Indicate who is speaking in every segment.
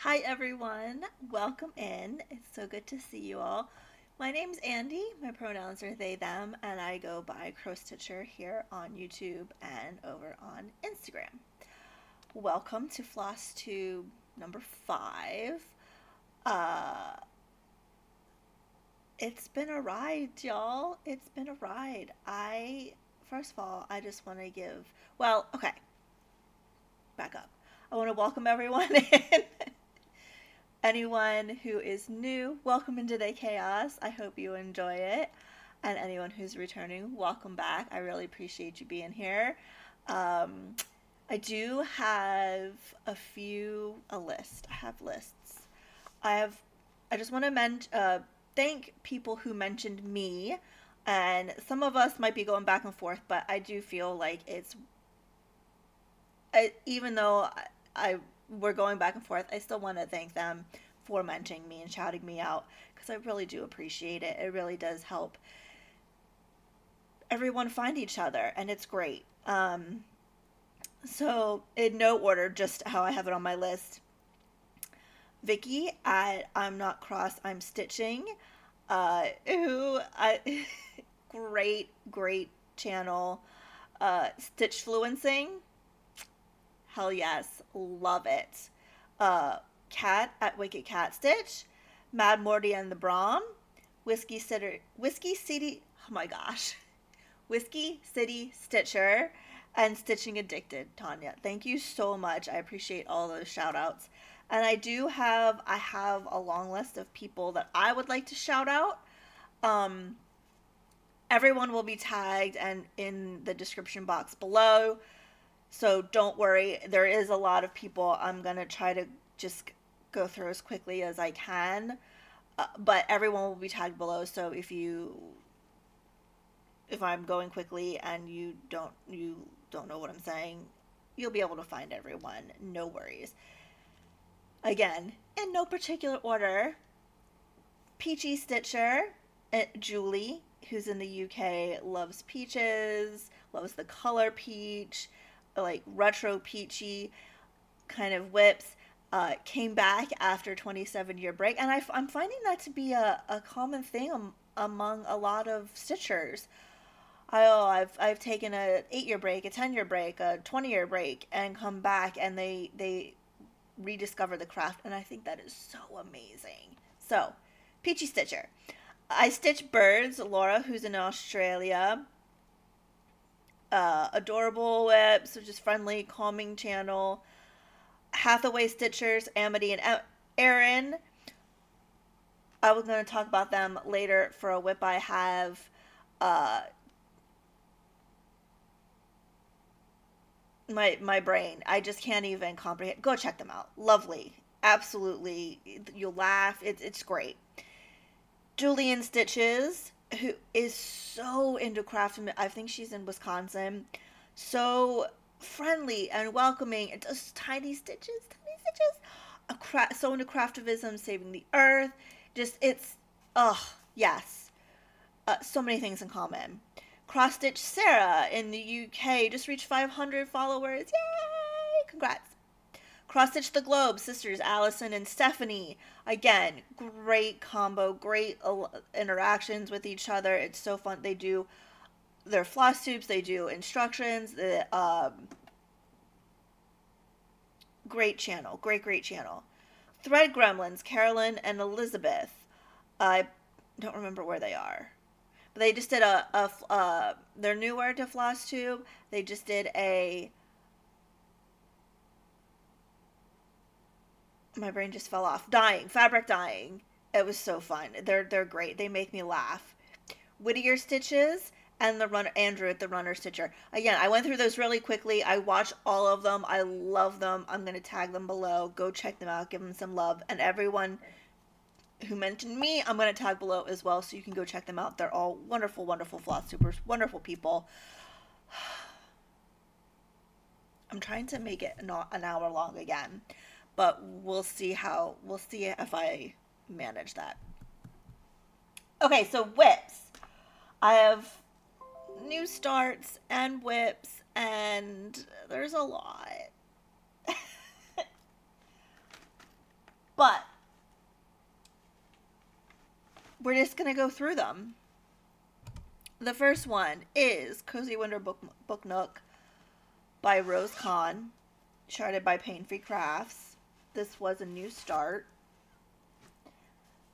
Speaker 1: Hi everyone, welcome in. It's so good to see you all. My name's Andy, my pronouns are they, them, and I go by Crow Stitcher here on YouTube and over on Instagram. Welcome to FlossTube number 5. Uh, it's been a ride, y'all. It's been a ride. First of all, I just want to okay, back up. I want to welcome everyone in. Anyone who is new, welcome into the chaos. I hope you enjoy it. And anyone who's returning, welcome back. I really appreciate you being here. Um, I do have a list. I have lists. I have, I just want to thank people who mentioned me. And some of us might be going back and forth, but I do feel like even though I we're going back and forth, I still want to thank them for mentioning me and shouting me out because I really do appreciate it. It really does help everyone find each other, and it's great. So in no order, just how I have it on my list. Vicky at I'm Not Cross, I'm Stitching, who I great channel. Stitch Fluencing, hell yes, love it. Cat at Wicked Cat Stitch, Mad Morty and the Braum, Whiskey City, oh my gosh, Whiskey City Stitcher, and Stitching Addicted, Tanya. Thank you so much. I appreciate all those shout outs. And I have a long list of people that I would like to shout out. Um, Everyone will be tagged and in the description box below. So don't worry, there is a lot of people. I'm going to try to just go through as quickly as I can. But everyone will be tagged below. So if I'm going quickly and you don't know what I'm saying, you'll be able to find everyone. No worries. Again, in no particular order, Peachy Stitcher, Julie, who's in the UK, loves peaches, loves the color peach, like retro peachy kind of whips. Came back after 27-year break, and I'm finding that to be a common thing among a lot of stitchers. I've taken a 8-year break, a 10-year break, a 20-year break, and come back, and they rediscover the craft, and I think that is so amazing. So, Peachy Stitcher. I stitch birds. Laura, who's in Australia. Adorable whips, which is friendly, calming channel. Hathaway Stitchers, Amity and Erin. I was going to talk about them later for a whip I have. Uh, my brain, I just can't even comprehend. Go check them out. Lovely, absolutely. You'll laugh. It's great. Julian Stitches, who is so into craftsmanship. I think she's in Wisconsin. So friendly and welcoming. It does tiny stitches, tiny stitches. So into craftivism, saving the earth. Just oh yes, so many things in common. Cross Stitch Sarah in the UK just reached 500 followers. Yay! Congrats. Cross Stitch the Globe, sisters Allison and Stephanie. Again, great combo, great interactions with each other. It's so fun. They do their floss tubes, they do instructions. Great channel, great channel. Thread Gremlins, Carolyn and Elizabeth. I don't remember where they are, but they just did they're newer to floss tube. They just did my brain just fell off. Fabric dyeing. It was so fun. They're great. They make me laugh. Whittier Stitches and the runner Andrew at the Runner Stitcher. Again, I went through those really quickly. I watched all of them. I love them. I'm gonna tag them below. Go check them out. Give them some love. And everyone who mentioned me, I'm gonna tag below as well, so you can go check them out. They're all wonderful, wonderful floss tubers, wonderful people. I'm trying to make it not an hour long again, but we'll see if I manage that. Okay, so whips. I have new starts and whips, and there's a lot. we're just going to go through them. The first one is Cozy Winter Book Nook by Rose Kahn, charted by Pain Free Crafts. This was a new start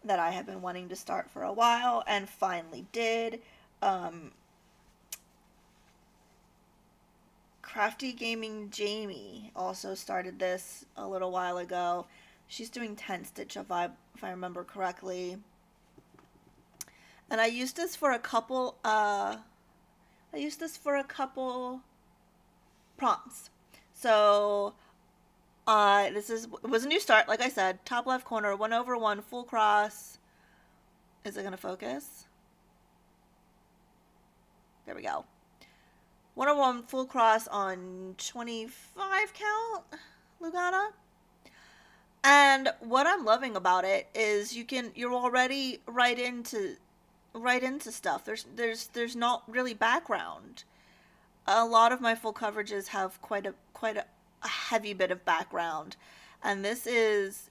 Speaker 1: that I have been wanting to start for a while and finally did. Crafty Gaming Jamie also started this a little while ago. She's doing 10 stitch if I remember correctly. And I used this for a couple prompts. So it was a new start, like I said, top left corner, 1/1 full cross. Is it gonna focus? There we go. 1/1 full cross on 25 count Lugana. And what I'm loving about it is you're already right into stuff. There's not really background. A lot of my full coverages have quite a heavy bit of background, and this is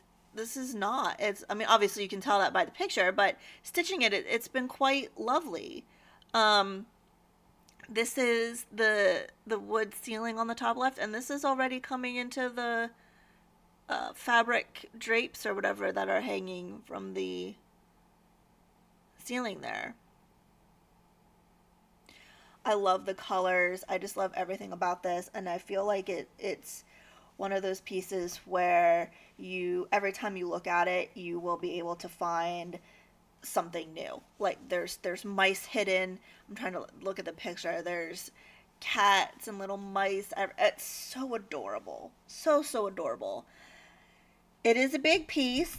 Speaker 1: not. I mean, obviously you can tell that by the picture, but stitching it's been quite lovely. This is the wood ceiling on the top left, and this is already coming into the fabric drapes or whatever that are hanging from the ceiling there. I love the colors. I just love everything about this, and I feel like it's one of those pieces where every time you look at it, you will be able to find something new. Like there's mice hidden. I'm trying to look at the picture. There's cats and little mice. It's so adorable. So adorable. It is a big piece.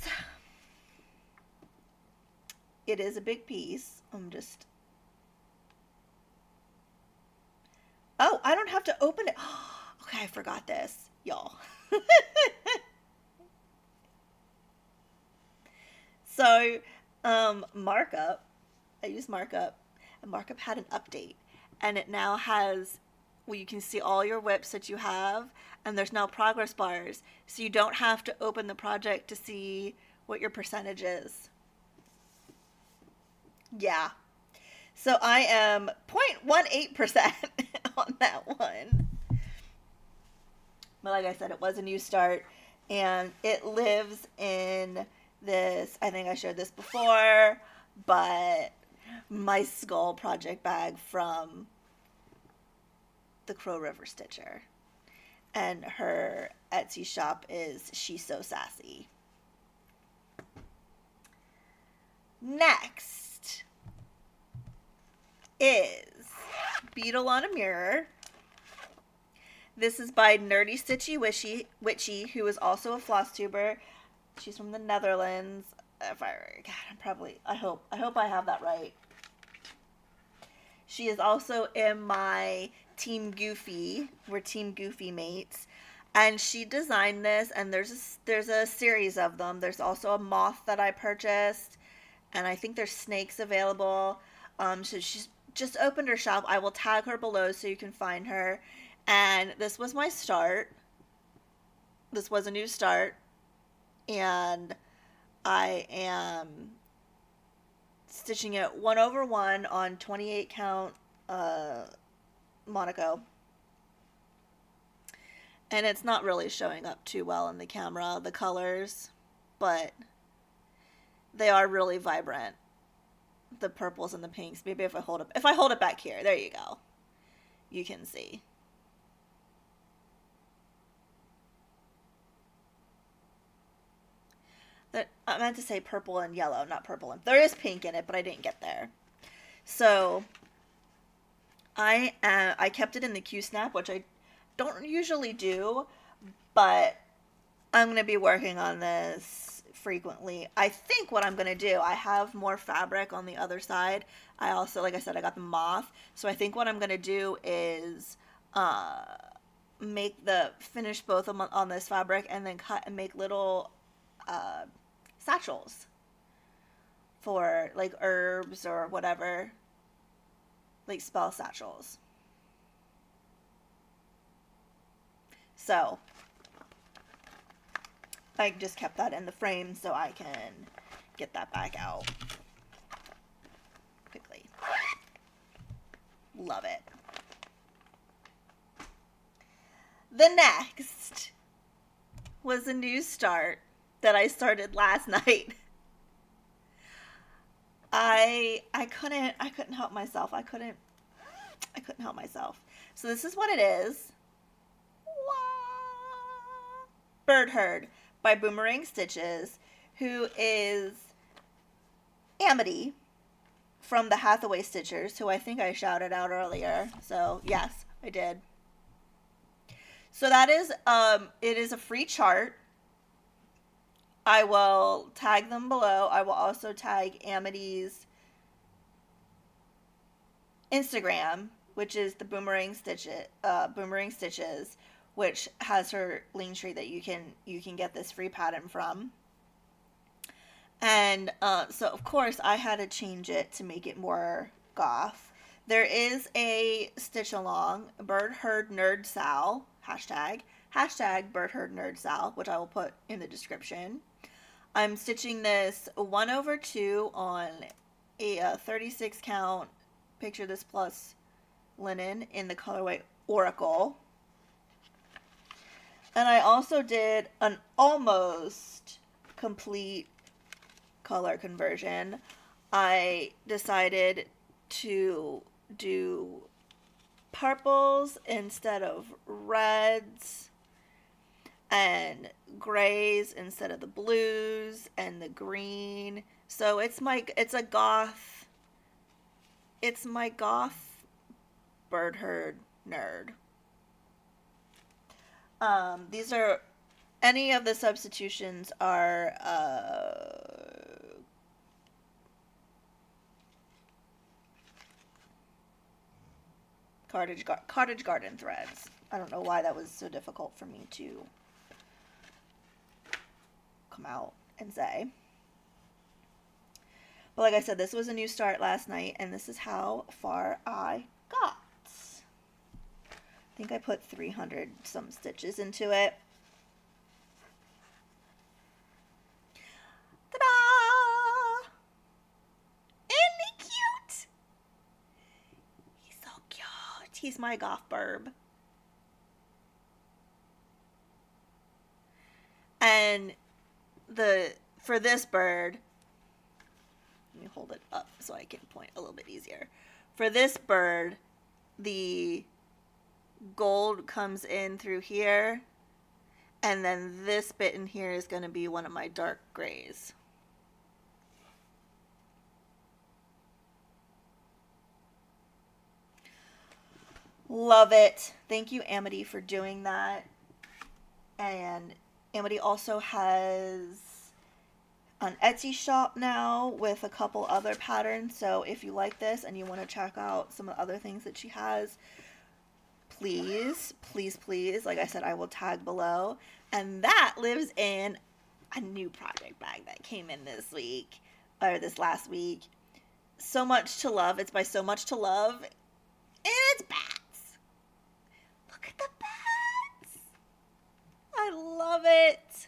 Speaker 1: It is a big piece. Oh, I don't have to open it. Okay, I forgot this, y'all. So, Markup, I use Markup, and Markup had an update, and it now has, well, you can see all your whips that you have, and there's now progress bars, so you don't have to open the project to see what your percentage is. Yeah. So I am 0.18% on that one. But like I said, it was a new start, and it lives in this, I think I showed this before, but my skull project bag from the Crow River Stitcher. And her Etsy shop is She's So Sassy. Next is Beetle on a Mirror. This is by Nerdy Stitchy Witchy, who is also a floss tuber. She's from the Netherlands. I hope I have that right. She is also in my Team Goofy. We're Team Goofy mates. And she designed this, and there's a series of them. There's also a moth that I purchased, and I think there's snakes available. So she's just opened her shop. I will tag her below so you can find her. And this was my start. This was a new start. And I am stitching it 1/1 on 28 count Monaco. And it's not really showing up too well in the camera, the colors, but they are really vibrant. The purples and the pinks. Maybe if I hold it back here, there you go. You can see. I meant to say purple and yellow, not purple and... There is pink in it, but I didn't get there. So, I kept it in the Q-snap, which I don't usually do, but I'm going to be working on this frequently. I think what I'm going to do, I have more fabric on the other side. I also, like I said, I got the moth. So I think what I'm going to do is finish both of them on this fabric and then cut and make little satchels for like herbs or whatever, like spell satchels. So I just kept that in the frame so I can get that back out. Love it. The next was a new start that I started last night. I couldn't help myself. I couldn't help myself. So this is what it is. Bird Herd by Boomerang Stitches, who is Amity from the Hathaway Stitchers, who I think I shouted out earlier. So yes, I did. So that is, it is a free chart. I will tag them below. I will also tag Amity's Instagram, which is the Boomerang Stitches, which has her link tree that you can get this free pattern from. And so of course I had to change it to make it more goth. There is a stitch along, Bird Herd Nerd Sal, hashtag Bird Herd Nerd Sal, which I will put in the description. I'm stitching this 1/2 on a 36 count Picture This Plus linen in the colorway Oracle. And I also did an almost complete color conversion. I decided to do purples instead of reds, and grays instead of the blues, and the green. So it's my goth Bird Herd nerd. These are, any of the substitutions are cottage garden threads. I don't know why that was so difficult for me to come out and say. But like I said, this was a new start last night, and this is how far I got. I think I put 300 some stitches into it. Ta-da! Isn't he cute? He's so cute. He's my goth burb. And for this bird, let me hold it up so I can point a little bit easier. For this bird, the gold comes in through here, and then this bit in here is going to be one of my dark grays. Love it. Thank you, Amity, for doing that. And Amity also has an Etsy shop now with a couple other patterns. So if you like this and you want to check out some of the other things that she has, please, please, please, like I said, I will tag below. And that lives in a new project bag that came in this week, or this last week. So Much to Love. It's by So Much to Love. And it's bats. Look at the bats. I love it.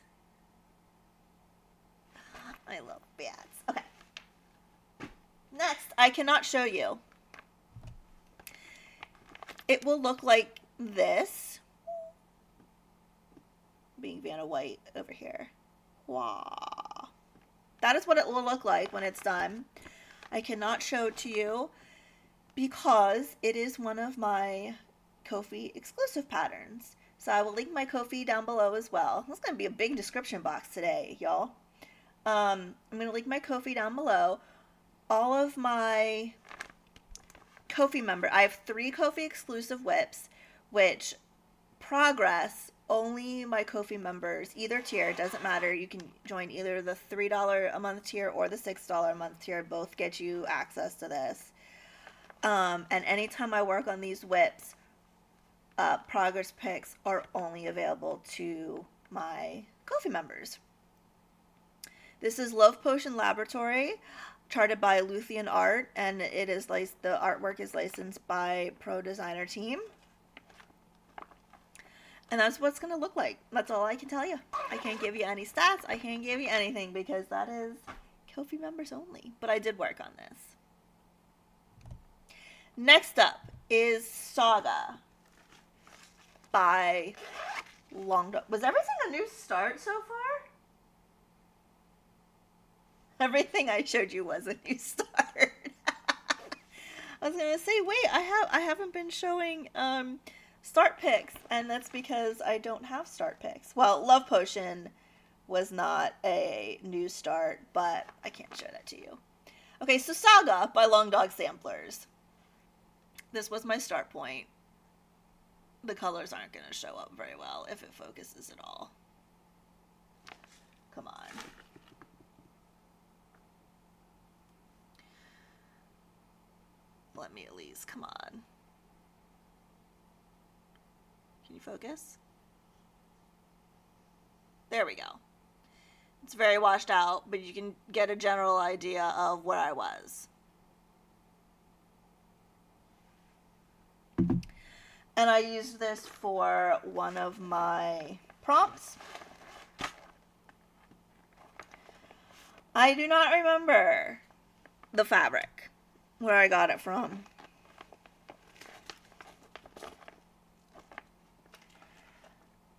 Speaker 1: I love bats. Okay. Next, I cannot show you. It will look like this. Being Vanna White over here. Wow. That is what it will look like when it's done. I cannot show it to you because it is one of my Ko-fi exclusive patterns. So I will link my Ko-fi down below as well. It's going to be a big description box today, y'all. I'm going to link my Ko-fi down below. All of my Ko-fi member, I have 3 Ko-fi exclusive whips, which progress only my Ko-fi members, either tier, doesn't matter. You can join either the $3 a month tier or the $6 a month tier. Both get you access to this. And anytime I work on these whips, progress pics are only available to my Ko-fi members. This is Love Potion Laboratory, charted by Luthien Art, and it is the artwork is licensed by Pro Designer Team. And that's what it's going to look like. That's all I can tell you. I can't give you any stats. I can't give you anything because that is Ko-fi members only. But I did work on this. Next up is Saga by Long Dog. Was everything a new start so far? Everything I showed you was a new start. I was gonna say, wait, I haven't been showing start picks, and that's because I don't have start picks. Well, Love Potion was not a new start, but I can't show that to you. Okay, so Saga by Long Dog Samplers. This was my start point. The colors aren't going to show up very well if it focuses at all. Come on. Let me at least, come on. Can you focus? There we go. It's very washed out, but you can get a general idea of where I was. And I used this for one of my prompts. I do not remember the fabric, where I got it from.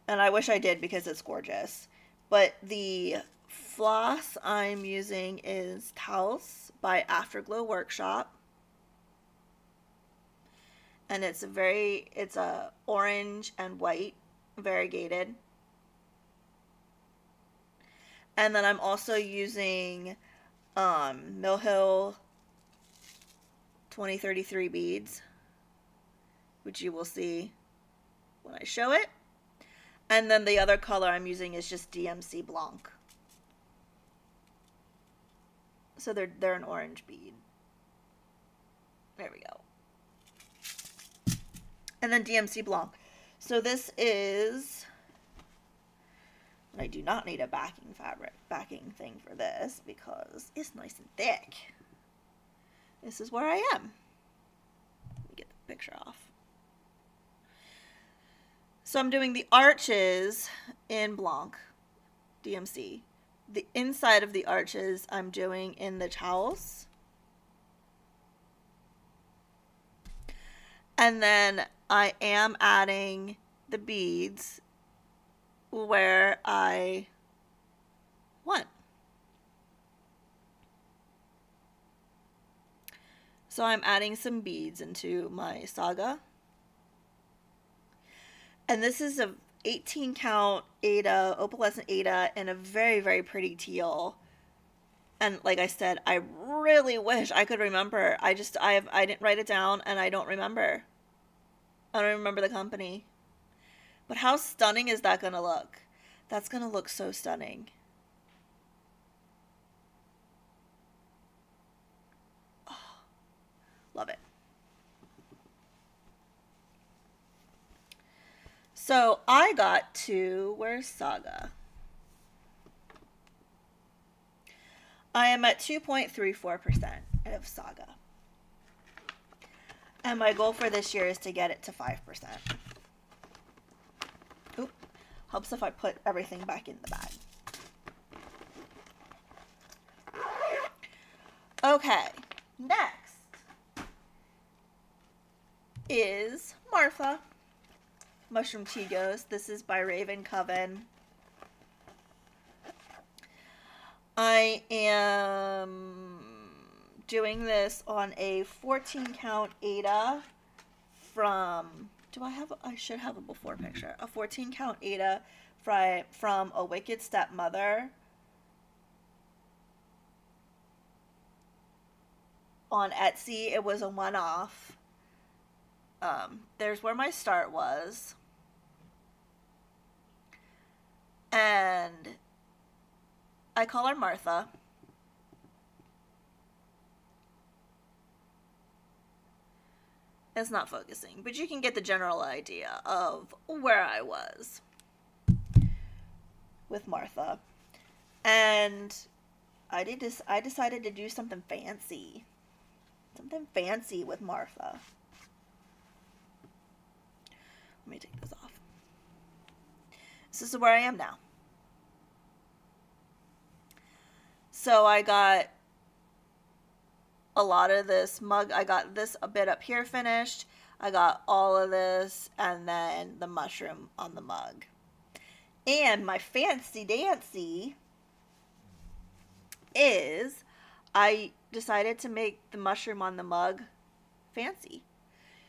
Speaker 1: And I wish I did because it's gorgeous. But the floss I'm using is Taos by Afterglow Workshop. And it's a orange and white variegated. And then I'm also using Mill Hill 2033 beads, which you will see when I show it. And then the other color I'm using is just DMC Blanc. So they're an orange bead. There we go. And then DMC Blanc. So this is, I do not need a backing thing for this because it's nice and thick. This is where I am. Let me get the picture off. So I'm doing the arches in Blanc, DMC. The inside of the arches I'm doing in the Taos. And then I am adding the beads where I want. So I'm adding some beads into my Saga. And this is a 18 count Aida, opalescent Aida, in a very, very pretty teal. And like I said, I really wish I could remember. I didn't write it down and I don't remember. I don't remember the company. But how stunning is that going to look? That's going to look so stunning. Oh, love it. So I got to, where's Saga? I am at 2.34% of Saga. And my goal for this year is to get it to 5%. Oop. Helps if I put everything back in the bag. Okay, next is Martha. Mushroom Tea Ghost. This is by Raven Coven. I am doing this on a 14 count Aida from, I should have a before picture. A 14 count Aida from A Wicked Stepmother on Etsy. It was a one-off. There's where my start was. And I call her Martha. It's not focusing, but you can get the general idea of where I was with Martha. And I decided to do something fancy. Something fancy with Martha. Let me take this off. This is where I am now. So I got a lot of this mug. I got this a bit up here finished. I got all of this and then the mushroom on the mug. And my fancy dancy is I decided to make the mushroom on the mug fancy.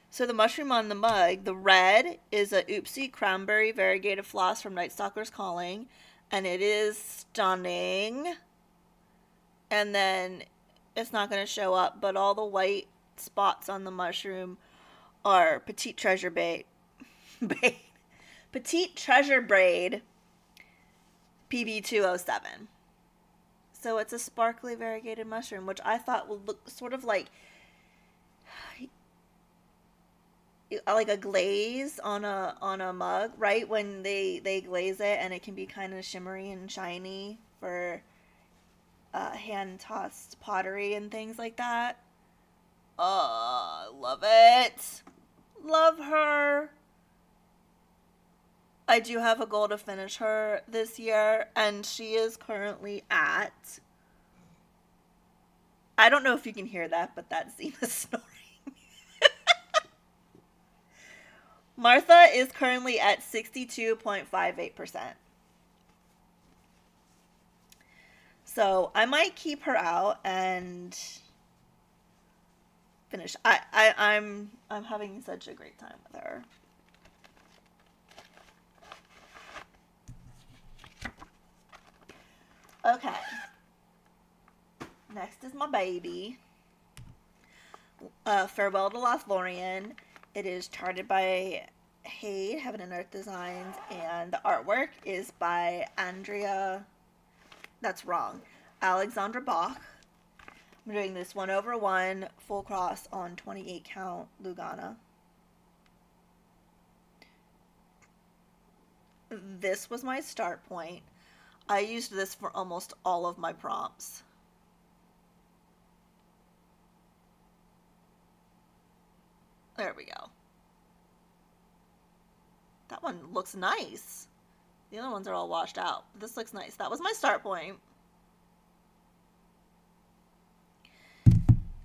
Speaker 1: So the mushroom on the mug, the red is a Oopsie Cranberry Variegated Floss from Night Stalker's Calling. And it is stunning. And then it's not going to show up, but all the white spots on the mushroom are Petite Treasure Braid. Petite Treasure Braid PB207. So it's a sparkly variegated mushroom, which I thought would look sort of like a glaze on a mug, right? When they glaze it, and it can be kind of shimmery and shiny for hand tossed pottery and things like that. Oh, I love it. Love her. I do have a goal to finish her this year, and she is currently at, I don't know if you can hear that, but that's Zena snoring. Martha is currently at 62.58%. So I might keep her out and finish. I'm having such a great time with her. Okay. Next is my baby. Farewell to Lothlorien. It is charted by Hay, Heaven and Earth Designs, and the artwork is by Andrea. That's wrong. Alexandra Bach. I'm doing this 1/1 full cross on 28 count Lugana. This was my start point. I used this for almost all of my prompts. There we go. That one looks nice. The other ones are all washed out. This looks nice. That was my start point.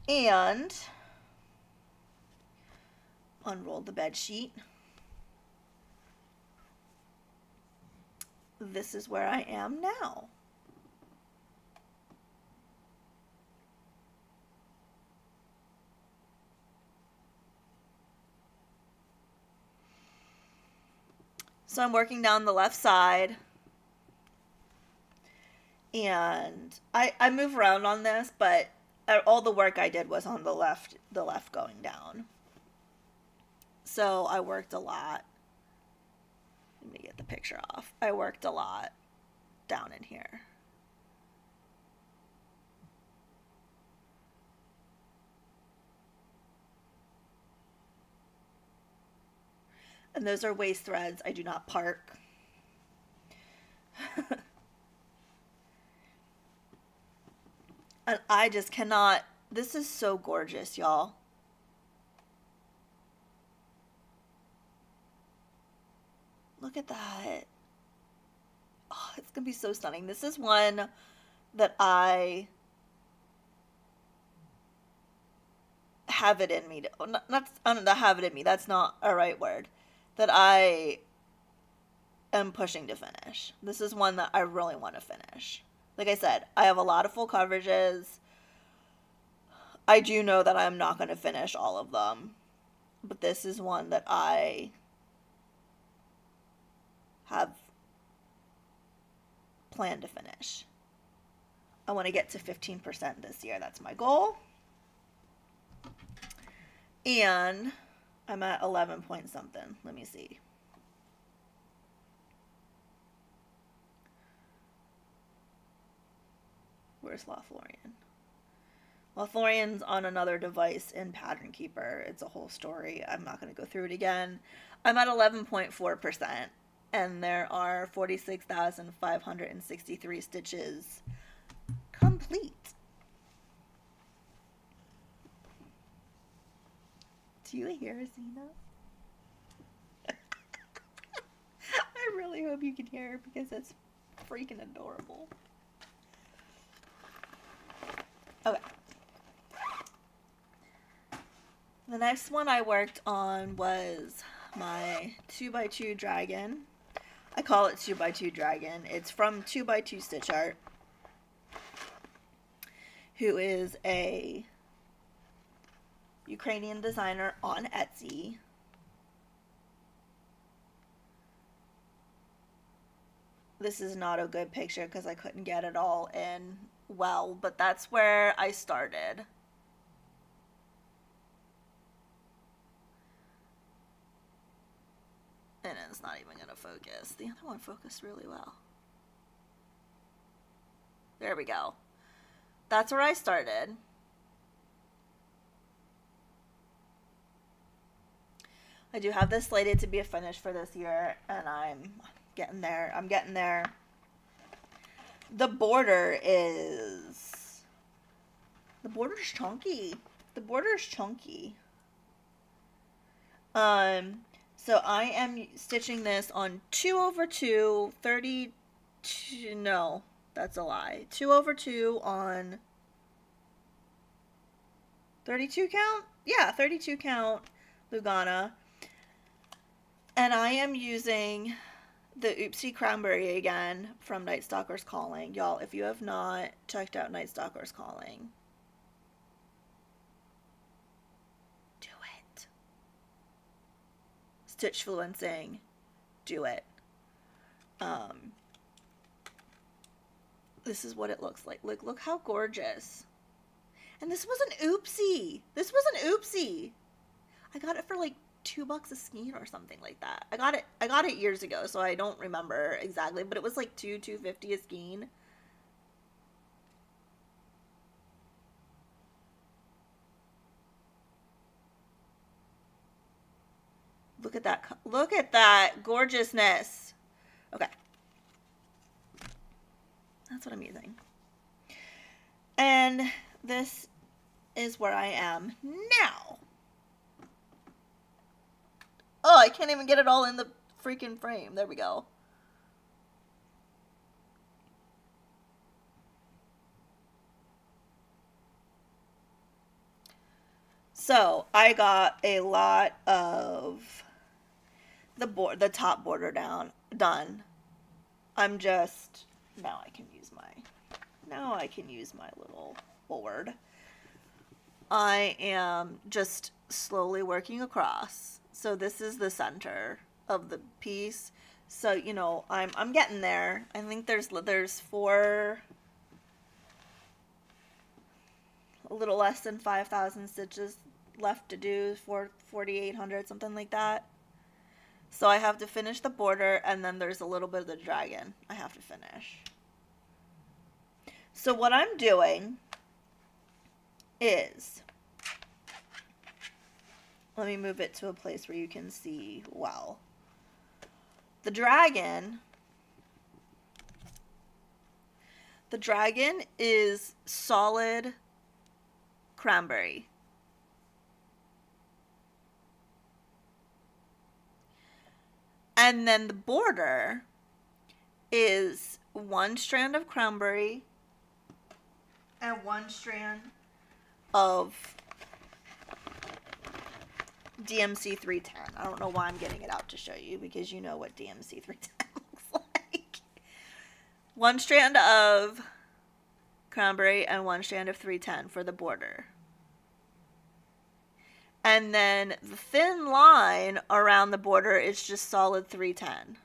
Speaker 1: And unroll the bed sheet. This is where I am now. So I'm working down the left side, and I move around on this, but all the work I did was on the left going down. So I worked a lot. Let me get the picture off. I worked a lot down in here. And those are waist threads. I do not park. And I just cannot. This is so gorgeous, y'all. Look at that. Oh, it's going to be so stunning. This is one that I have it in me. Not have it in me. That's not a right word. That I am pushing to finish. This is one that I really want to finish. Like I said, I have a lot of full coverages. I do know that I'm not going to finish all of them. But this is one that I have planned to finish. I want to get to 15% this year. That's my goal. And I'm at 11 point something. Let me see. Where's Lothlorien? Lothlorien's on another device in Pattern Keeper. It's a whole story. I'm not going to go through it again. I'm at 11.4%. And there are 46,563 stitches complete. Do you hear Zena? I really hope you can hear her because it's freaking adorable. Okay. The next one I worked on was my 2x2 dragon. I call it 2x2 dragon. It's from 2x2 Stitch Art, who is a Ukrainian designer on Etsy. This is not a good picture because I couldn't get it all in well, but that's where I started. And it's not even going to focus. The other one focused really well. There we go. That's where I started. I do have this slated to be a finish for this year, and I'm getting there. I'm getting there. The border is chunky. The border is chunky. So I am stitching this on 2/2, 32, no, that's a lie. 2/2 on 32 count? Yeah, 32 count Lugana. And I am using the Oopsie Cranberry again from Night Stalker's Calling. Y'all, if you have not checked out Night Stalker's Calling, do it. Stitch Fluencing, do it. This is what it looks like. Look how gorgeous. And this was an oopsie. This was an oopsie. I got it for like $2 a skein or something like that. I got it years ago, so I don't remember exactly, but it was like $2.50 a skein. Look at that gorgeousness. Okay. That's what I'm using. And this is where I am now. Oh, I can't even get it all in the freaking frame. There we go. So I got a lot of the top border done. I'm just, now I can use my little board. I am just slowly working across. So this is the center of the piece. So, you know, I'm getting there. I think there's 4, a little less than 5,000 stitches left to do, 4,800, something like that. So I have to finish the border, and then there's a little bit of the dragon I have to finish. So what I'm doing is, let me move it to a place where you can see well. The dragon is solid cranberry. And then the border is 1 strand of cranberry and 1 strand of DMC 310. I don't know why I'm getting it out to show you, because you know what DMC 310 looks like. 1 strand of cranberry and 1 strand of 310 for the border. And then the thin line around the border is just solid 310.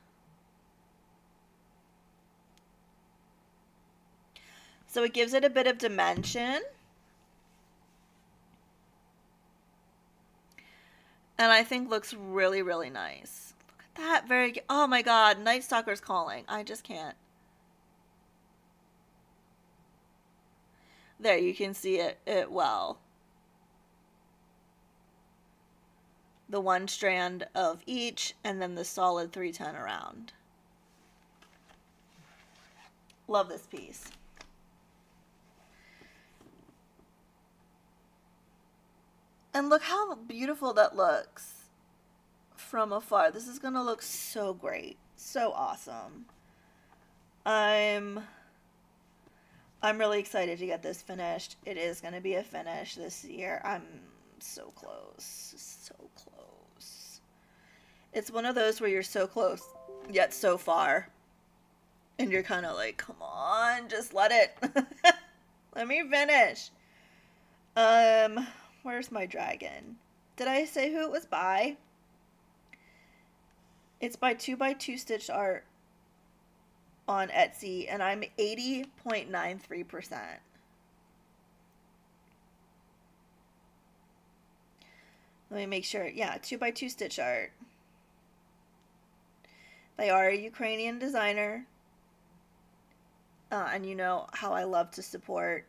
Speaker 1: So it gives it a bit of dimension. And I think looks really, really nice. Look at that. Oh my God, Night Stalker's Calling. I just can't. There, you can see it well. The 1 strand of each, and then the solid 310 around. Love this piece. And look how beautiful that looks from afar. This is going to look so great. So awesome. I'm really excited to get this finished. It is going to be a finish this year. I'm so close. So close. It's one of those where you're so close, yet so far. And you're kind of like, come on, just let it. Let me finish. Where's my dragon? Did I say who it was by? It's by 2x2 Stitched Art on Etsy, and I'm 80.93%. Let me make sure. Yeah, 2x2 Stitch Art. They are a Ukrainian designer. And you know how I love to support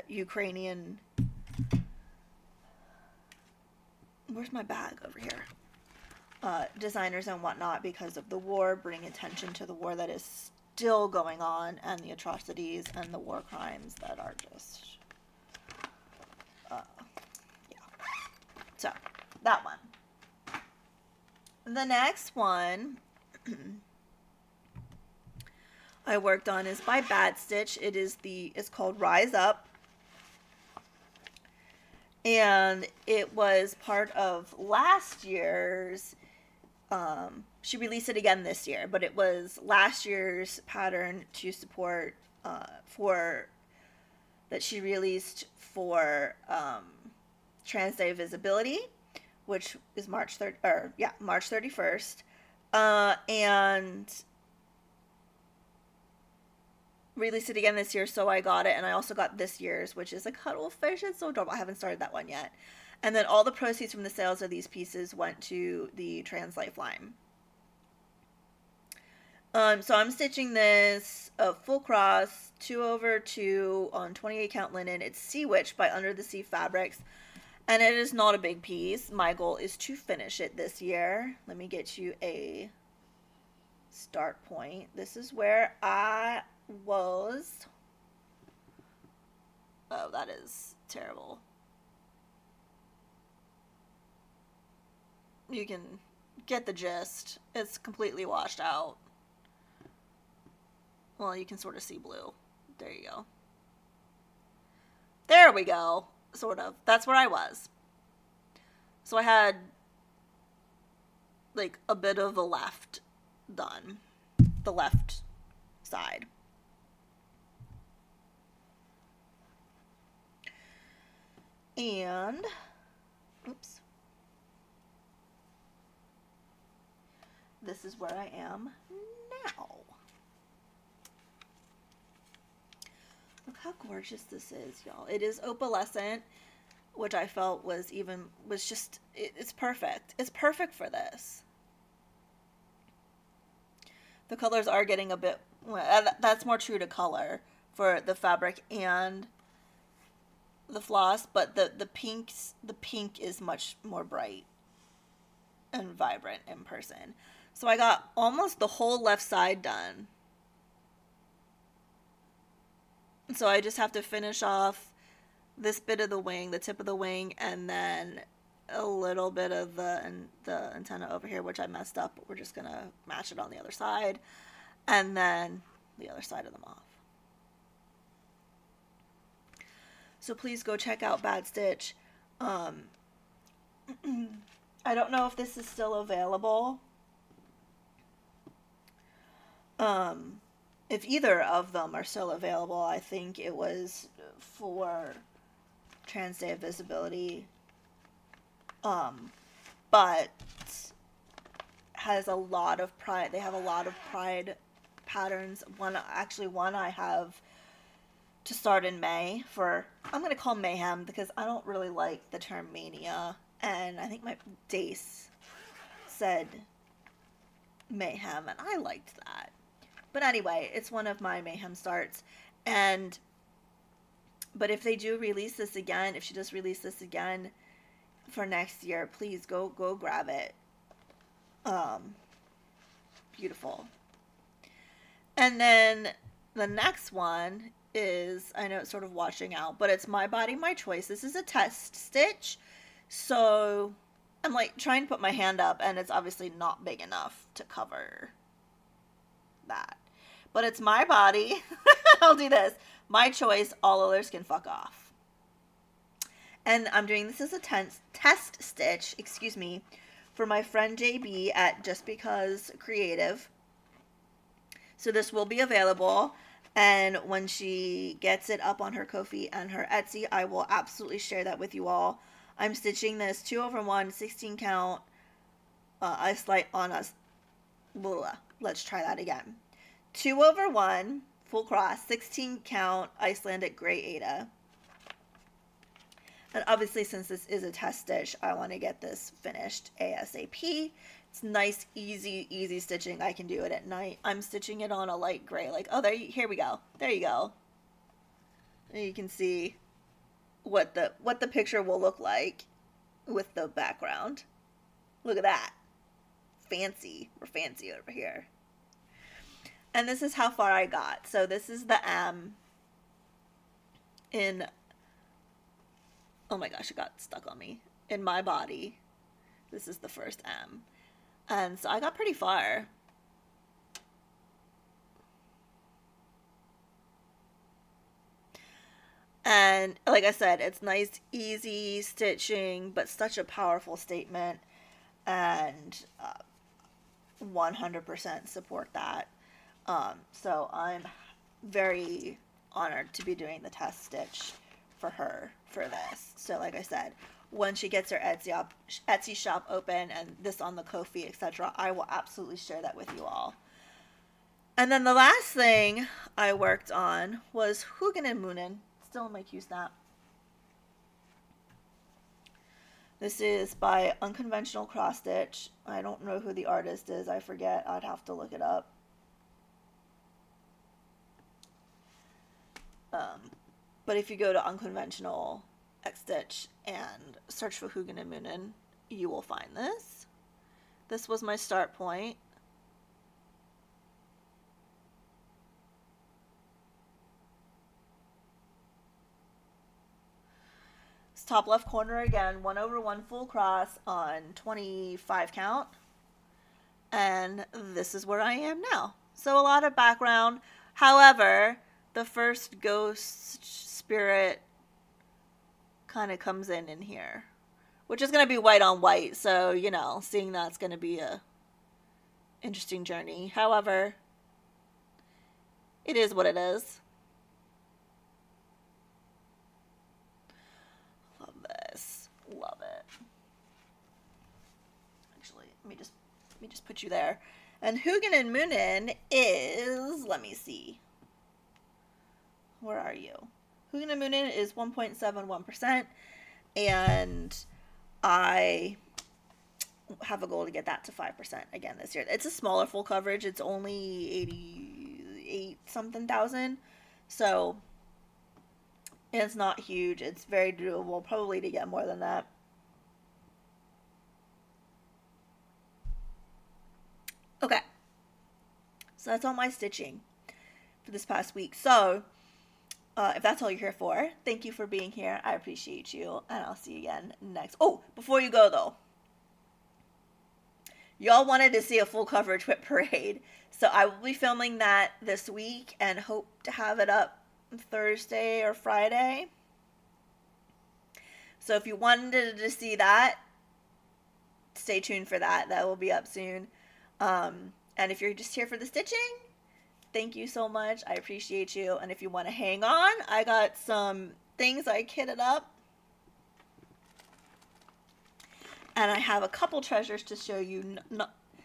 Speaker 1: Ukrainian. Where's my bag? Over here. Designers and whatnot, because of the war, bring attention to the war that is still going on and the atrocities and the war crimes that are just, yeah. So, that one. The next one I worked on is by Bad Stitch. It's called Rise Up. And it was part of last year's, she released it again this year, but it was last year's pattern to support, that she released for, Trans Day of Visibility, which is March 31st. And released it again this year, so I got it. And I also got this year's, which is a cuttlefish. It's so adorable. I haven't started that one yet. And then all the proceeds from the sales of these pieces went to the Trans Lifeline. So I'm stitching this full cross 2/2 on 28 count linen. It's Sea Witch by Under the Sea Fabrics, and it is not a big piece. My goal is to finish it this year. Let me get you a start point. This is where I was. Oh, that is terrible. You can get the gist. It's completely washed out. Well, you can sort of see blue. There you go. There we go. Sort of. That's where I was. So I had like a bit of the left done. The left side. And, oops. This is where I am now. Look how gorgeous this is, y'all. It is opalescent, which I felt was just, it's perfect. It's perfect for this. The colors are getting a bit, well, that's more true to color for the fabric and the floss, but the pink is much more bright and vibrant in person. So I got almost the whole left side done. So I just have to finish off this bit of the wing, the tip of the wing, and then a little bit of the antenna over here, which I messed up, but we're just gonna match it on the other side, and then the other side of them off. So please go check out Bad Stitch. I don't know if this is still available. If either of them are still available, I think it was for Trans Day of Visibility. But has a lot of pride. They have a lot of pride patterns. One I have to start in May for, I'm going to call Mayhem because I don't really like the term mania. And I think my Dace said Mayhem, and I liked that. But anyway, it's one of my Mayhem starts. But if they do release this again, if she does release this again for next year, please go grab it. Beautiful. And then the next one is, I know it's sort of washing out, but it's My Body, My Choice. This is a test stitch. So I'm like trying to put my hand up, and it's obviously not big enough to cover that. But it's my body. I'll do this. My choice. All others can fuck off. And I'm doing this as a test stitch, excuse me, for my friend JB at Just Because Creative. So this will be available, and when she gets it up on her Ko-fi and her Etsy, I will absolutely share that with you all. I'm stitching this 2/1 16 count ice-light on us. Let's try that again. 2/1 full cross 16 count Icelandic Grey Aida. And obviously, since this is a test stitch, I want to get this finished ASAP. It's nice, easy stitching. I can do it at night. I'm stitching it on a light gray. Like, oh, here we go. There you go. And you can see what the picture will look like with the background. Look at that. Fancy. We're fancy over here. And this is how far I got. So this is the M in... Oh my gosh, it got stuck on me. In my body. This is the first M. And so I got pretty far. And like I said, it's nice, easy stitching, but such a powerful statement. And 100% support that. So I'm very honored to be doing the test stitch for her for this. So like I said, when she gets her Etsy shop open and this on the Ko-fi, etc., I will absolutely share that with you all. And then the last thing I worked on was Hugin and Munin, still in my Q-snap. This is by Unconventional Cross Stitch. I don't know who the artist is. I forget. I'd have to look it up. But if you go to Unconventional X Stitch and search for Hugin and Munin, you will find this. This was my start point. It's top left corner again, 1/1 full cross on 25 count. And this is where I am now. So a lot of background. However, the first ghost spirit kind of comes in here, which is going to be white on white. So, you know, seeing that's going to be a interesting journey. However, it is what it is. Love this. Love it. Actually, let me just put you there. And Hugin and Munin is, let me see. Where are you? Hugin and Munin is 1.71%, and I have a goal to get that to 5% again this year. It's a smaller full coverage. It's only 88 something thousand, so it's not huge. It's very doable, probably to get more than that. Okay, so that's all my stitching for this past week. So if that's all you're here for, thank you for being here. I appreciate you, and I'll see you again next. Oh, before you go though, y'all wanted to see a full coverage whip parade, so I will be filming that this week and hope to have it up Thursday or Friday. So if you wanted to see that, stay tuned for that. That will be up soon. And if you're just here for the stitching, thank you so much. I appreciate you. And if you want to hang on, I got some things I kitted up. And I have a couple treasures to show you.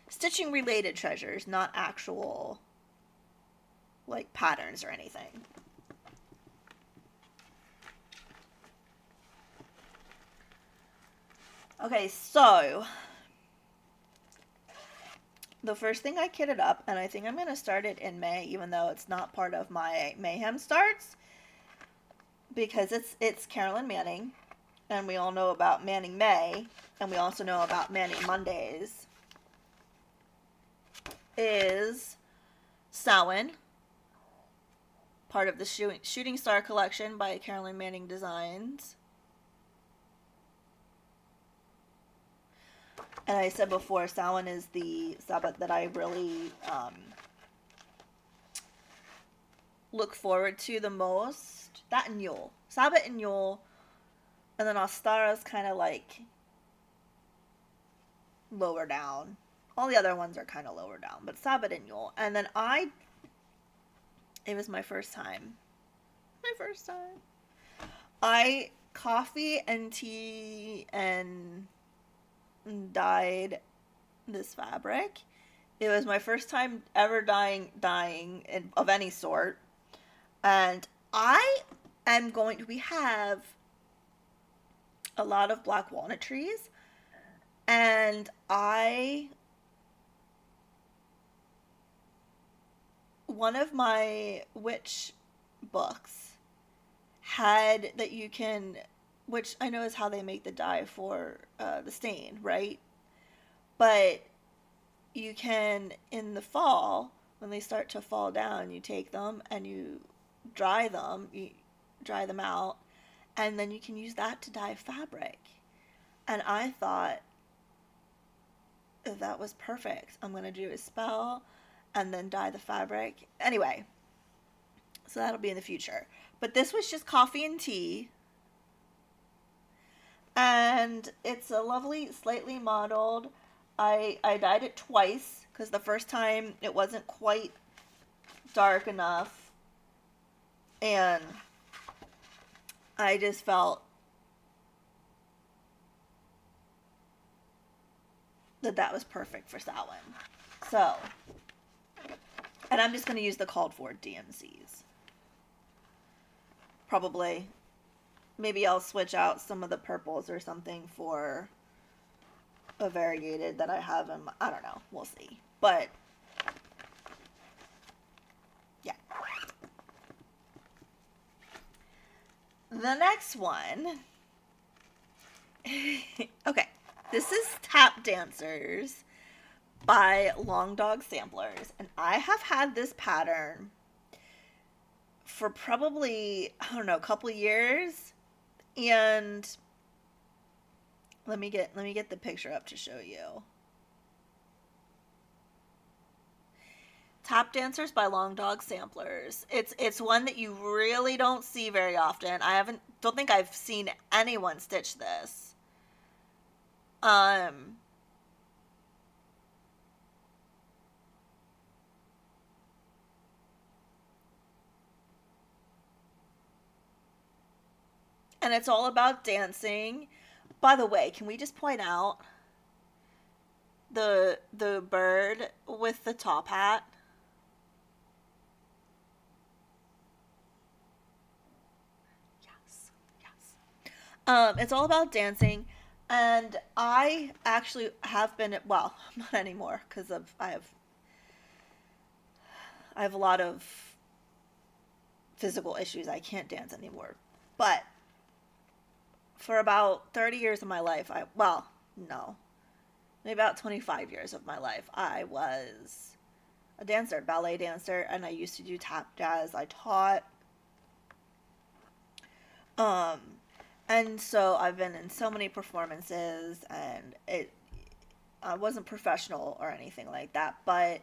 Speaker 1: Stitching related treasures, not actual like patterns or anything. Okay, so the first thing I kitted up, and I think I'm going to start it in May, even though it's not part of my Mayhem starts, because it's Carolyn Manning, and we all know about Manning May, and we also know about Manning Mondays, is Samhain, part of the Shooting Star collection by Carolyn Manning Designs. And I said before, Samhain is the Sabbath that I really look forward to the most. That and Yule. Sabbath and Yule And then Ostara's kind of like lower down. All the other ones are kind of lower down, but Sabatinul. And then it was my first time. My first time. Coffee and tea and dyed this fabric. It was my first time ever dyeing of any sort. And we have a lot of black walnut trees. And one of my witch books had that you can, which I know is how they make the dye for the stain, right? But you can, in the fall, when they start to fall down, you take them and you dry them out, and then you can use that to dye fabric. And I thought that was perfect. I'm going to do a spell and then dye the fabric. Anyway, so that'll be in the future. But this was just coffee and tea. And it's a lovely, slightly mottled. I dyed it twice because the first time it wasn't quite dark enough. And I just felt that was perfect for Samhain. So, and I'm just going to use the called for DMCs. Probably. Maybe I'll switch out some of the purples or something for a variegated that I have in my, I don't know. We'll see. But, yeah. The next one. Okay. This is Tap Dancers by Long Dog Samplers. And I have had this pattern for probably, I don't know, a couple years. And let me get the picture up to show you. Tap Dancers by Long Dog Samplers. It's one that you really don't see very often. Don't think I've seen anyone stitch this. And it's all about dancing. By the way, can we just point out the bird with the top hat? Yes, yes. It's all about dancing. And I actually have been, well, not anymore, because I have a lot of physical issues. I can't dance anymore. But for about 30 years of my life, maybe about 25 years of my life, I was a dancer, ballet dancer, and I used to do tap jazz. I taught. And so I've been in so many performances, and I wasn't professional or anything like that, but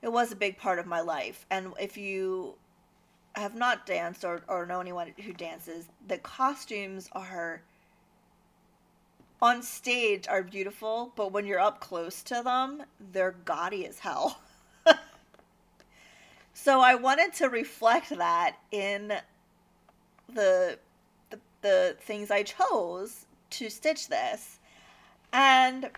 Speaker 1: it was a big part of my life. And if you have not danced or know anyone who dances, the costumes are on stage are beautiful, but when you're up close to them, they're gaudy as hell. So I wanted to reflect that in the things I chose to stitch this. And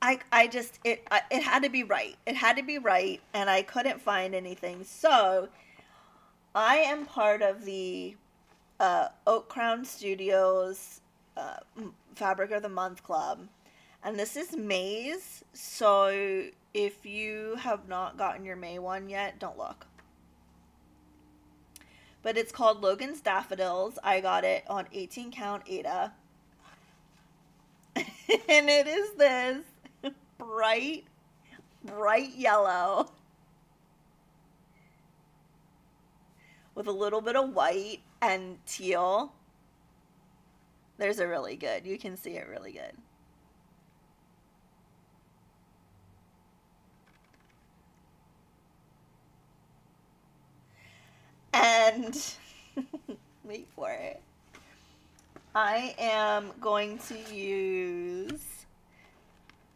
Speaker 1: it had to be right. It had to be right, and I couldn't find anything. So I am part of the Oak Crown Studios Fabric of the Month Club, and this is May's. So if you have not gotten your May one yet, don't look. But it's called Logan's Daffodils. I got it on 18 count Aida. And it is this bright yellow with a little bit of white and teal. There's a really good. You can see it really good. And Wait for it. I am going to use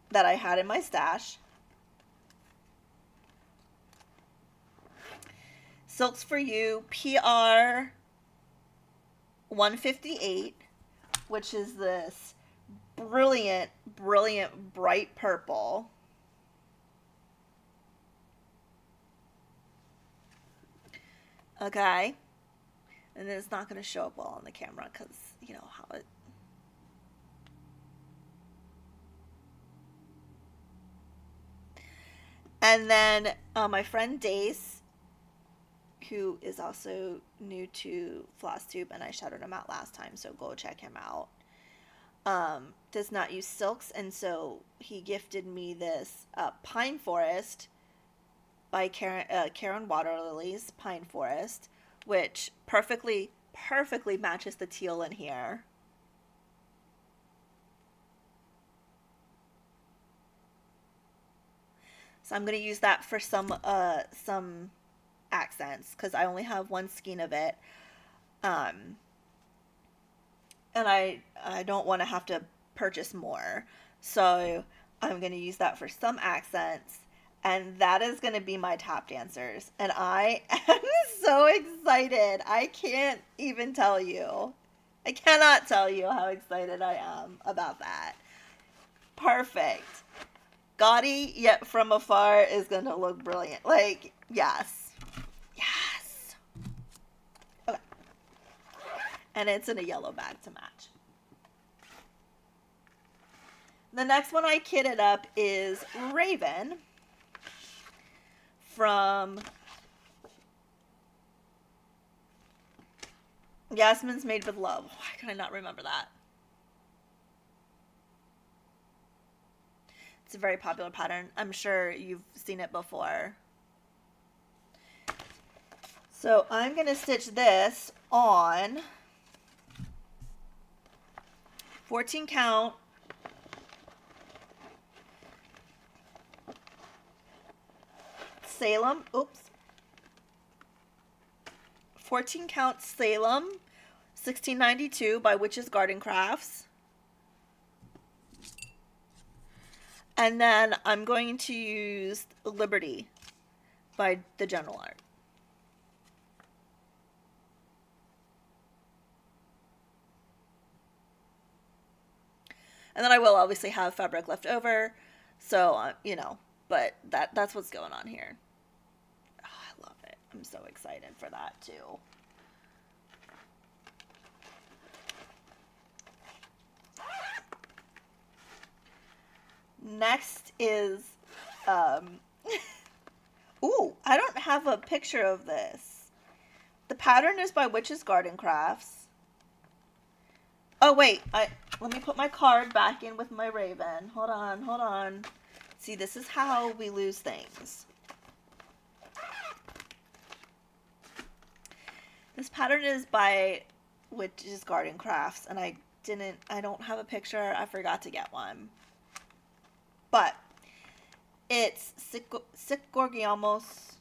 Speaker 1: that I had in my stash. Silks for You PR 158, which is this brilliant, brilliant bright purple. Okay. And it's not going to show up well on the camera because, you know, how it... And then my friend Dace, who is also new to FlossTube, and I shouted him out last time, so go check him out, does not use silks, and so he gifted me this Pine Forest by Karen Waterlilies Pine Forest, which perfectly matches the teal in here. So I'm going to use that for some accents because I only have one skein of it. And I don't want to have to purchase more. So I'm going to use that for some accents. And that is going to be my tap dancers. And I am so excited. I can't even tell you. I cannot tell you how excited I am about that. Perfect. Gaudy, yet from afar, is going to look brilliant. Like, yes. Yes. Okay. And it's in a yellow bag to match. The next one I kitted up is Raven from Yasmin's Made with Love. Why can I not remember that? It's a very popular pattern. I'm sure you've seen it before. So I'm going to stitch this on 14 count Salem. Oops. 14 count Salem 1692 by Witch's Garden Crafts. And then I'm going to use Liberty by The General Art. And then I will obviously have fabric left over. So, you know, but that's what's going on here. Oh, I love it. I'm so excited for that too. Next is, ooh, I don't have a picture of this. The pattern is by Witch's Garden Crafts. Oh, wait, let me put my card back in with my Raven. Hold on, hold on. See, this is how we lose things. This pattern is by Witch's Garden Crafts, and I don't have a picture. I forgot to get one. But it's Sikgorgiamos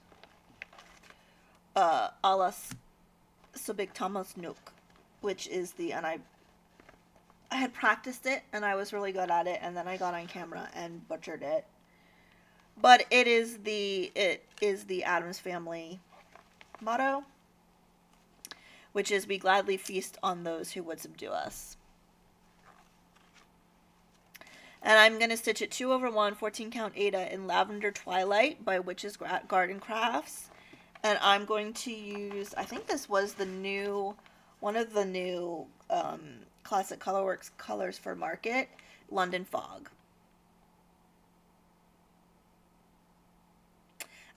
Speaker 1: a las Subictamos Nook, which is and I had practiced it and I was really good at it, and then I got on camera and butchered it. But it is the Addams Family motto, which is "We gladly feast on those who would subdue us." And I'm going to stitch it 2/1 14 count Aida in Lavender Twilight by Witch's Garden Crafts. And I'm going to use, I think this was one of the new Classic Colorworks colors for market, London Fog.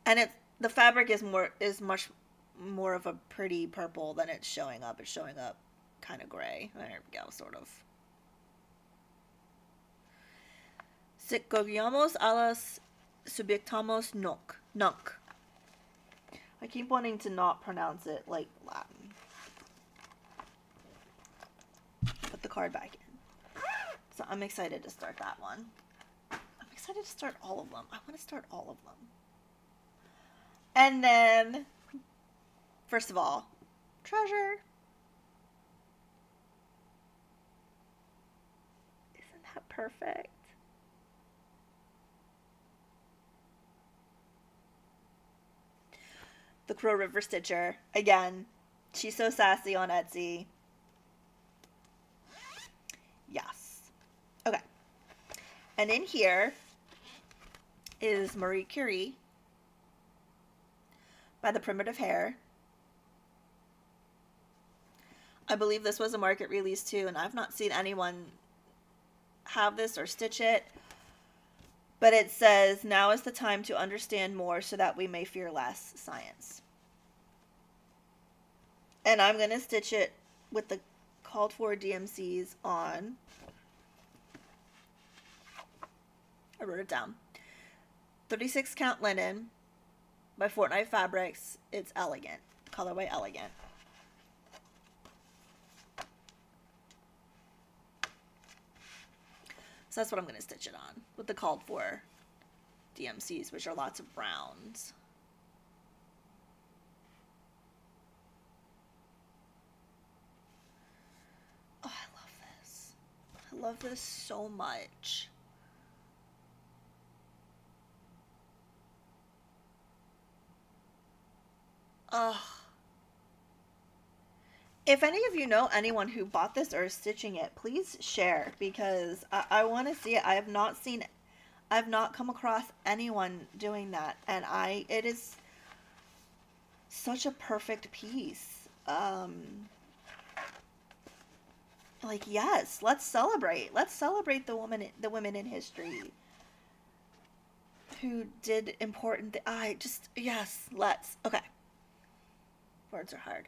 Speaker 1: And the fabric is much more of a pretty purple than it's showing up. It's showing up kind of gray. There we go, sort of. Sikgorgiamos a las Subictamos Nunc. I keep wanting to not pronounce it like Latin. Put the card back in. So I'm excited to start that one. I'm excited to start all of them. I want to start all of them. And then, first of all, Treasure. perfect. The Crow River Stitcher. Again, she's so sassy on Etsy. Yes. Okay. And in here is Marie Curie by The Primitive Hare. I believe this was a market release too, and I've not seen anyone have this or stitch it. But it says, now is the time to understand more so that we may fear less. Science. And I'm going to stitch it with the called for DMCs on. I wrote it down. 36 count linen by Fortnite Fabrics. It's elegant. Colorway elegant. So that's what I'm going to stitch it on with the called for DMCs, which are lots of browns. Oh, I love this. I love this so much. Ugh. If any of you know anyone who bought this or is stitching it, please share, because I want to see it. I've not come across anyone doing that, and it is such a perfect piece. Like, yes, let's celebrate. Let's celebrate the women in history who did important yes, let's. Okay. Words are hard.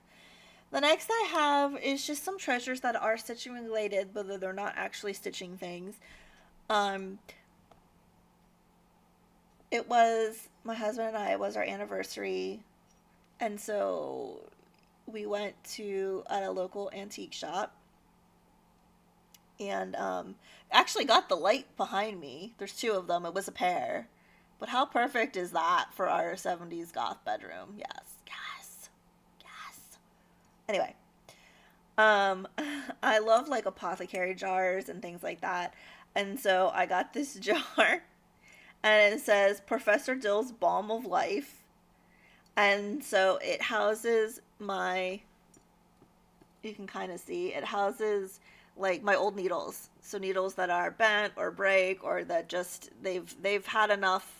Speaker 1: The next I have is just some treasures that are stitching related, but they're not actually stitching things. It was, my husband and I, it was our anniversary, and so we went to a local antique shop, and actually got the light behind me. There's two of them. It was a pair. But how perfect is that for our 70s goth bedroom? Yes. Anyway, I love like apothecary jars and things like that. And so I got this jar, and it says Professor Dill's Balm of Life. And so it houses you can kind of see, it houses like my old needles. So needles that are bent or break, or that just, they've had enough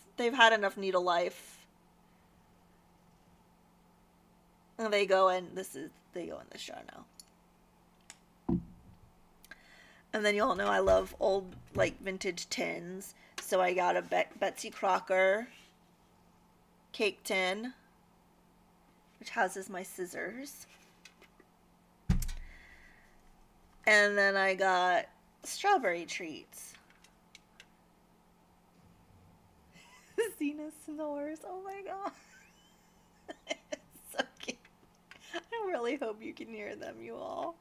Speaker 1: needle life. And they go in this jar now. And then you all know I love old, like, vintage tins. So I got a Betsy Crocker cake tin, which houses my scissors. And then I got strawberry treats. Xena snores. Oh my god. It's so cute. I really hope you can hear them, you all.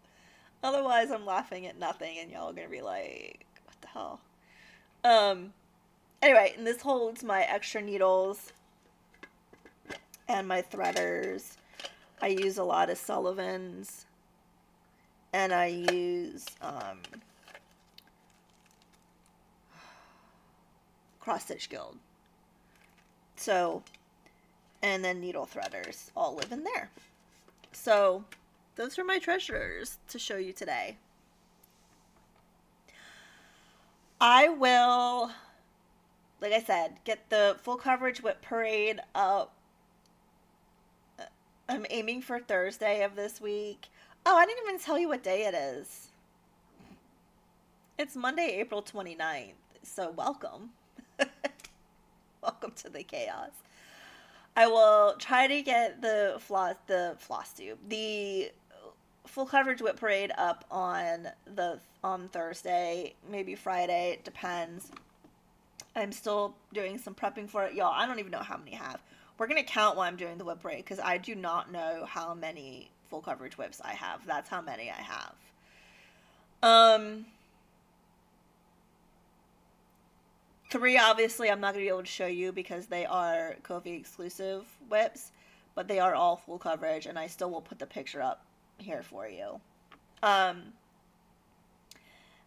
Speaker 1: Otherwise, I'm laughing at nothing, and y'all are gonna be like, what the hell? Anyway, and this holds my extra needles and my threaders. I use a lot of Sullivan's, and I use Cross Stitch Guild. So, and then needle threaders all live in there. So, those are my treasures to show you today. I will, like I said, get the full coverage whip parade up. I'm aiming for Thursday of this week. Oh, I didn't even tell you what day it is. It's Monday, April 29th. So welcome. Welcome to the chaos. I will try to get the floss tube, the full coverage whip parade up on Thursday, maybe Friday. It depends. I'm still doing some prepping for it, y'all. I don't even know how many I have. We're gonna count while I'm doing the whip parade, because I do not know how many full coverage whips I have. That's how many I have. 3, obviously, I'm not going to be able to show you because they are Ko-fi exclusive whips, but they are all full coverage, and I still will put the picture up here for you. And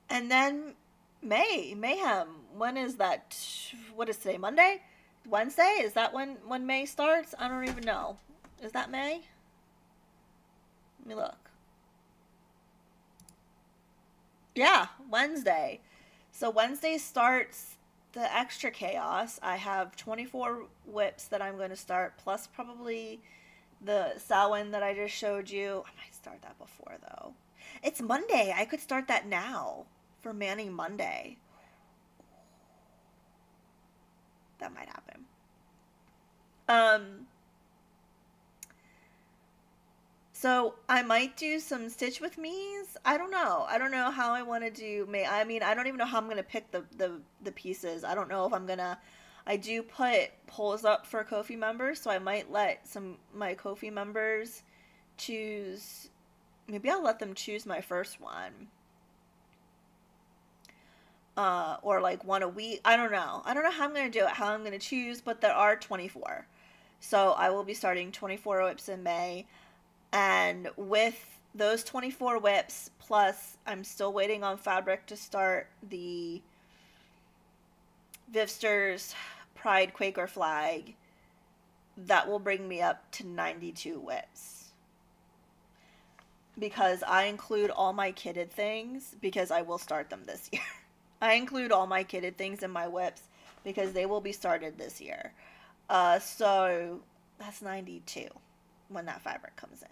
Speaker 1: then Mayhem. When is that? What is today? Monday? Wednesday? Is that when May starts? I don't even know. Is that May? Let me look. Yeah, Wednesday. So Wednesday starts the extra chaos. I have 24 whips that I'm going to start, plus probably the Samhain that I just showed you. I might start that before, though. It's Monday. I could start that now for Manning Monday. That might happen. Um, So I might do some Stitch with Me's. I don't know. I don't know how I want to do. I mean, I don't even know how I'm gonna pick the pieces. I don't know if I'm gonna. I do put polls up for Ko-fi members, so I might let some my Ko-fi members choose. Maybe I'll let them choose my first one. Or like one a week. I don't know. I don't know how I'm gonna do it. How I'm gonna choose, but there are 24. So I will be starting 24 whips in May. And with those 24 whips, plus I'm still waiting on Fabric to start the Vivster's Pride Quaker flag, that will bring me up to 92 whips. Because I include all my kitted things, because I will start them this year. I include all my kitted things in my whips, because they will be started this year. So that's 92 when that fabric comes in.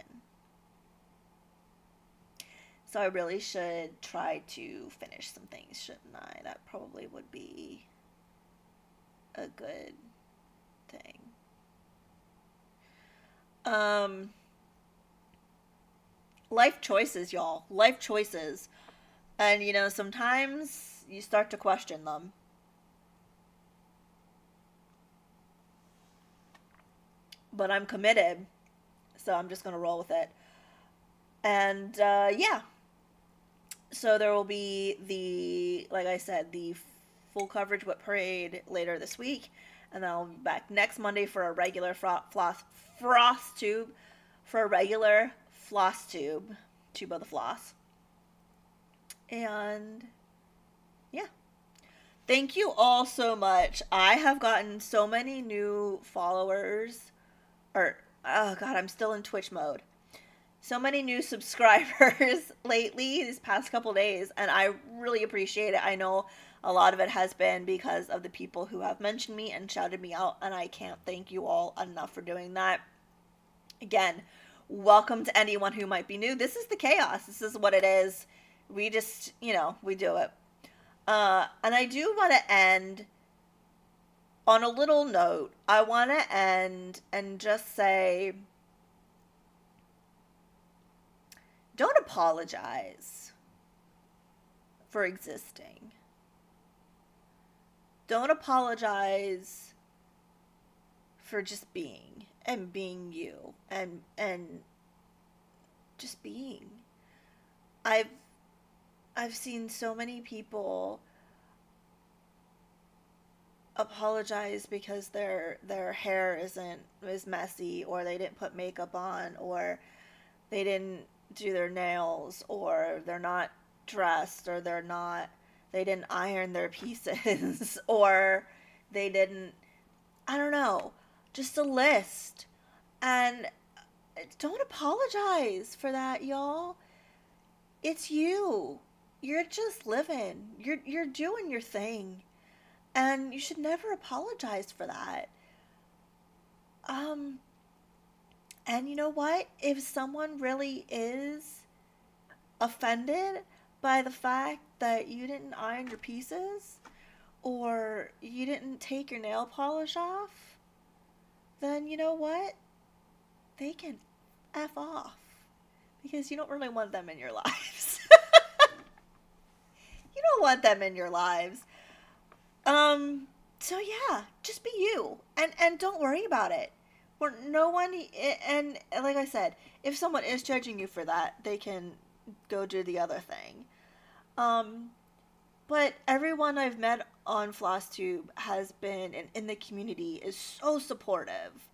Speaker 1: So I really should try to finish some things, shouldn't I? That probably would be a good thing. Life choices, y'all. Life choices. And, you know, sometimes you start to question them. But I'm committed, so I'm just going to roll with it. And, yeah. So there will be like I said, the full coverage whip parade later this week. And then I'll be back next Monday for a regular floss tube. For a regular floss tube. Tube of the floss. And, yeah. Thank you all so much. I have gotten so many new followers. Oh god, I'm still in Twitch mode. So many new subscribers lately, these past couple days, and I really appreciate it. I know a lot of it has been because of the people who have mentioned me and shouted me out, and I can't thank you all enough for doing that. Again, welcome to anyone who might be new. This is the chaos. This is what it is. We just, you know, we do it. And I do want to end on a little note. I want to end and just say, don't apologize for existing. Don't apologize for just being and being you and just being. I've seen so many people apologize because their hair is messy, or they didn't put makeup on, or they didn't do their nails, or they're not dressed, or they didn't iron their pieces, or they didn't, I don't know, just a list. And don't apologize for that, y'all. It's you. You're just living. You're doing your thing. And you should never apologize for that. And you know what? If someone really is offended by the fact that you didn't iron your pieces, or you didn't take your nail polish off, then you know what? They can F off. Because you don't really want them in your lives. You don't want them in your lives. So yeah, just be you. And don't worry about it. Or no one, and like I said, if someone is judging you for that, they can go do the other thing. But everyone I've met on FlossTube has been, in the community, is so supportive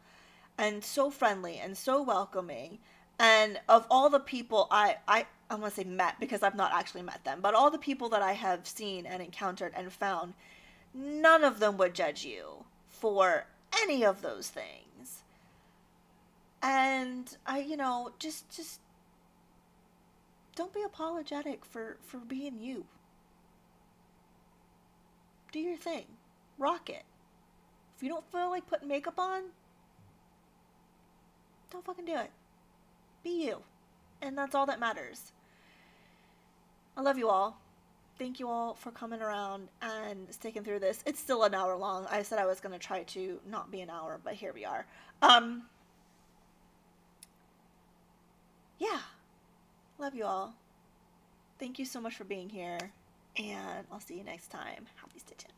Speaker 1: and so friendly and so welcoming. And of all the people, I I'm going to say met because I've not actually met them, but all the people that I have seen and encountered and found, none of them would judge you for any of those things. And just don't be apologetic for being you. Do your thing. Rock it. If you don't feel like putting makeup on, don't fucking do it. Be you. And that's all that matters. I love you all. Thank you all for coming around and sticking through this. It's still an hour long. I said I was going to try to not be an hour, but here we are. Yeah. Love you all. Thank you so much for being here. And I'll see you next time. Happy stitching.